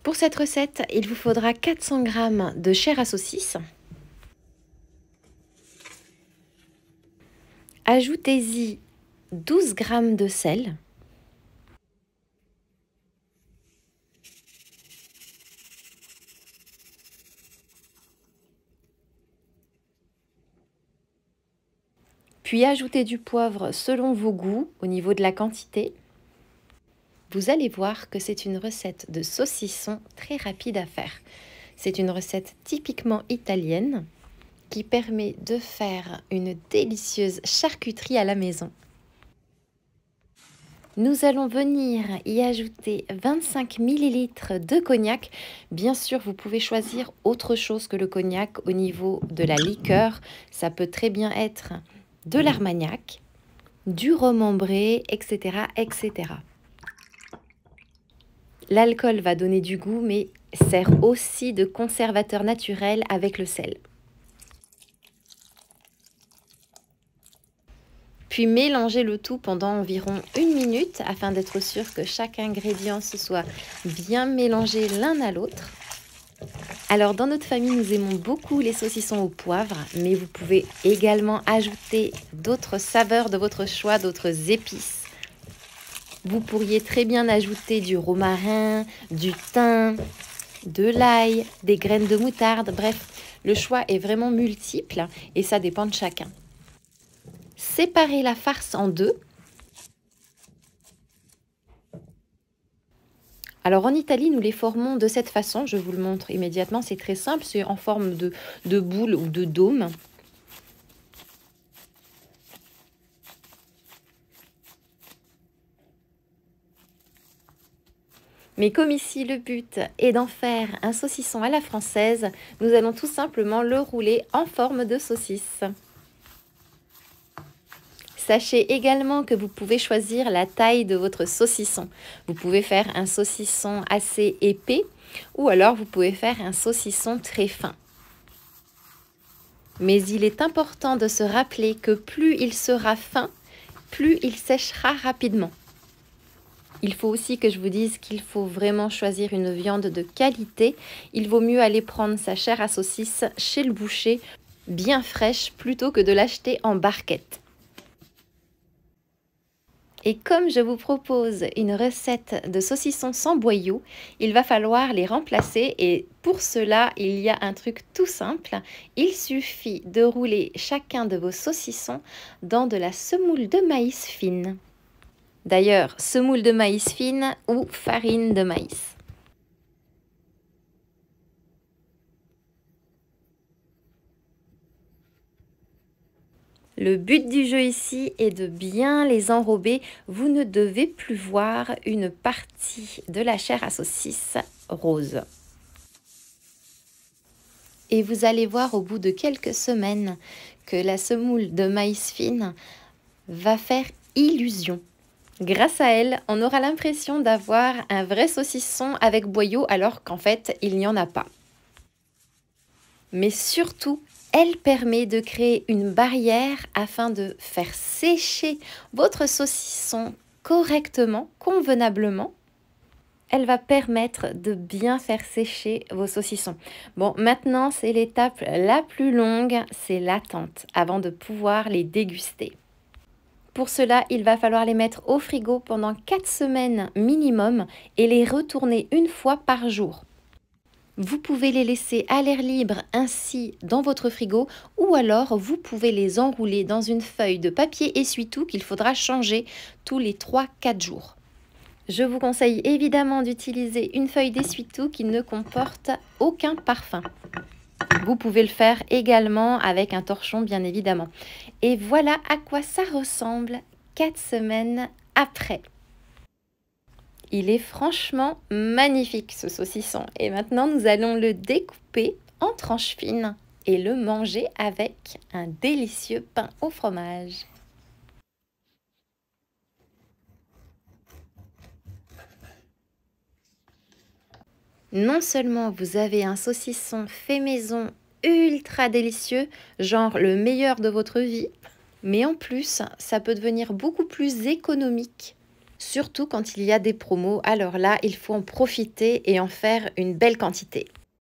Pour cette recette, il vous faudra 400 g de chair à saucisse. Ajoutez-y 12 g de sel. Puis ajoutez du poivre selon vos goûts au niveau de la quantité. Vous allez voir que c'est une recette de saucisson très rapide à faire. C'est une recette typiquement italienne qui permet de faire une délicieuse charcuterie à la maison. Nous allons venir y ajouter 25 ml de cognac. Bien sûr, vous pouvez choisir autre chose que le cognac au niveau de la liqueur. Ça peut très bien être de l'armagnac, du rhum ambré, etc., etc. L'alcool va donner du goût, mais sert aussi de conservateur naturel avec le sel. Puis mélangez le tout pendant environ 1 minute afin d'être sûr que chaque ingrédient se soit bien mélangé l'un à l'autre. Alors dans notre famille, nous aimons beaucoup les saucissons au poivre, mais vous pouvez également ajouter d'autres saveurs de votre choix, d'autres épices. Vous pourriez très bien ajouter du romarin, du thym, de l'ail, des graines de moutarde. Bref, le choix est vraiment multiple et ça dépend de chacun. Séparez la farce en deux. Alors en Italie, nous les formons de cette façon. Je vous le montre immédiatement. C'est très simple. C'est en forme de boule ou de dôme. Mais comme ici, le but est d'en faire un saucisson à la française, nous allons tout simplement le rouler en forme de saucisse. Sachez également que vous pouvez choisir la taille de votre saucisson. Vous pouvez faire un saucisson assez épais ou alors vous pouvez faire un saucisson très fin. Mais il est important de se rappeler que plus il sera fin, plus il séchera rapidement. Il faut aussi que je vous dise qu'il faut vraiment choisir une viande de qualité. Il vaut mieux aller prendre sa chair à saucisse chez le boucher, bien fraîche, plutôt que de l'acheter en barquette. Et comme je vous propose une recette de saucissons sans boyaux, il va falloir les remplacer et pour cela, il y a un truc tout simple. Il suffit de rouler chacun de vos saucissons dans de la semoule de maïs fine. D'ailleurs, semoule de maïs fine ou farine de maïs. Le but du jeu ici est de bien les enrober. Vous ne devez plus voir une partie de la chair à saucisse rose. Et vous allez voir au bout de quelques semaines que la semoule de maïs fine va faire illusion. Grâce à elle, on aura l'impression d'avoir un vrai saucisson avec boyaux alors qu'en fait, il n'y en a pas. Mais surtout, elle permet de créer une barrière afin de faire sécher votre saucisson correctement, convenablement. Elle va permettre de bien faire sécher vos saucissons. Bon, maintenant, c'est l'étape la plus longue, c'est l'attente avant de pouvoir les déguster. Pour cela, il va falloir les mettre au frigo pendant 4 semaines minimum et les retourner une fois par jour. Vous pouvez les laisser à l'air libre ainsi dans votre frigo ou alors vous pouvez les enrouler dans une feuille de papier essuie-tout qu'il faudra changer tous les 3-4 jours. Je vous conseille évidemment d'utiliser une feuille d'essuie-tout qui ne comporte aucun parfum. Vous pouvez le faire également avec un torchon, bien évidemment. Et voilà à quoi ça ressemble 4 semaines après. Il est franchement magnifique ce saucisson. Et maintenant, nous allons le découper en tranches fines et le manger avec un délicieux pain au fromage. Non seulement vous avez un saucisson fait maison ultra délicieux, genre le meilleur de votre vie, mais en plus, ça peut devenir beaucoup plus économique Surtout quand il y a des promos, alors là, il faut en profiter et en faire une belle quantité.